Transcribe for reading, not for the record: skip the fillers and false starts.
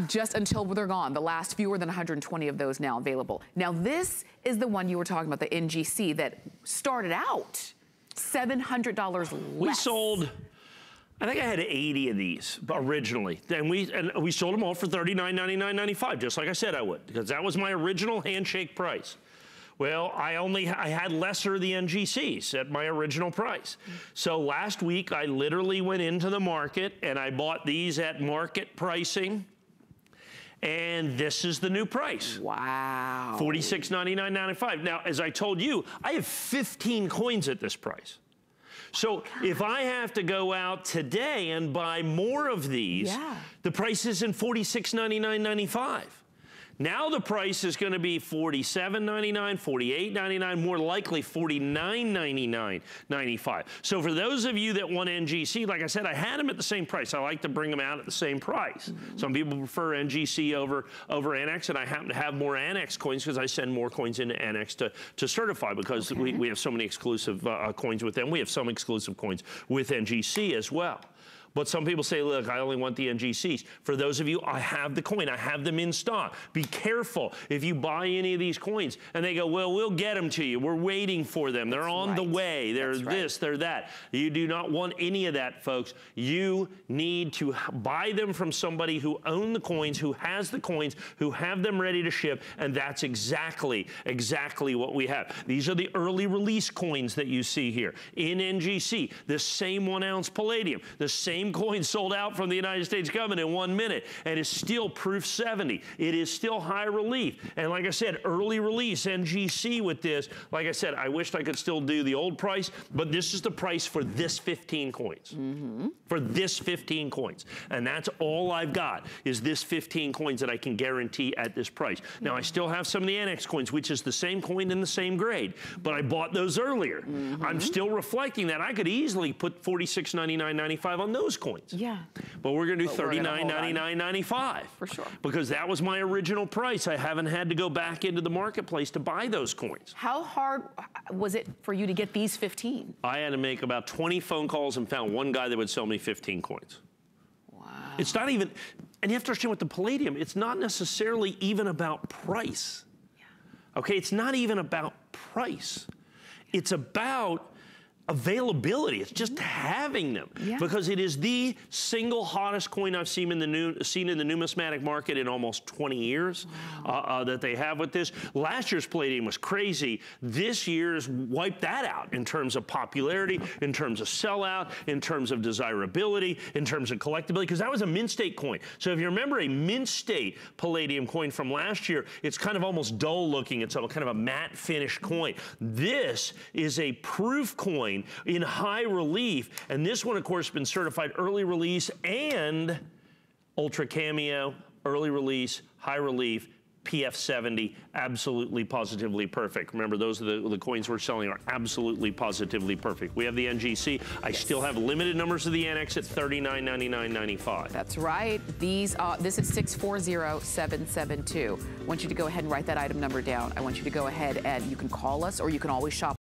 Just until they're gone. The last fewer than 120 of those now available. Now this is the one you were talking about, the NGC, that started out $700 less. We sold, I think I had 80 of these originally. And we sold them all for $39.99.95, just like I said I would, because that was my original handshake price. Well, I had lesser of the NGCs at my original price. So last week, I literally went into the market and I bought these at market pricing. And this is the new price. Wow. $46.99.95. Now, as I told you, I have 15 coins at this price. So if I have to go out today and buy more of these, the price isn't $46.99.95. Now the price is going to be $47.99, $48.99, more likely $49.99.95. So for those of you that want NGC, like I said, I had them at the same price. I like to bring them out at the same price. Some people prefer NGC over Annex, and I happen to have more Annex coins because I send more coins into Annex to certify, because we have so many exclusive coins with them. We have some exclusive coins with NGC as well. But some people say, look, I only want the NGCs. For those of you, I have the coin. I have them in stock. Be careful if you buy any of these coins and they go, well, we'll get them to you. We're waiting for them. They're on the way. They're this, they're that. You do not want any of that, folks. You need to buy them from somebody who owns the coins, who has the coins, who have them ready to ship, and that's exactly what we have. These are the early release coins that you see here in NGC. The same 1 ounce palladium, the same coin sold out from the United States government in 1 minute, and is still proof 70. It is still high relief. And like I said, early release NGC with this. Like I said, I wished I could still do the old price, but this is the price for this 15 coins. For this 15 coins. And that's all I've got, is this 15 coins that I can guarantee at this price. Now, I still have some of the Annex coins, which is the same coin in the same grade, but I bought those earlier. I'm still reflecting that. I could easily put $46.99.95 on those coins. But we're gonna do $39.99.95. For sure. Because that was my original price. I haven't had to go back into the marketplace to buy those coins. How hard was it for you to get these 15? I had to make about 20 phone calls and found one guy that would sell me 15 coins. Wow. It's not even, and you have to understand with the Palladium, it's not necessarily even about price. Okay, it's not even about price. It's about availability. It's just having them, because it is the single hottest coin I've seen in the numismatic market in almost 20 years that they have with this. Last year's Palladium was crazy. This year's wiped that out in terms of popularity, in terms of sellout, in terms of desirability, in terms of collectability, because that was a mint state coin. So if you remember a mint state Palladium coin from last year, it's kind of almost dull looking. It's a kind of a matte finish coin. This is a proof coin in high relief, and this one, of course, has been certified early release and ultra cameo, early release, high relief, PF70, absolutely positively perfect. Remember, those are the coins we're selling are absolutely positively perfect. We have the NGC. I still have limited numbers of the Annex at $39.99.95. That's right. These this is 640772. I want you to go ahead and write that item number down. I want you to go ahead and you can call us, or you can always shop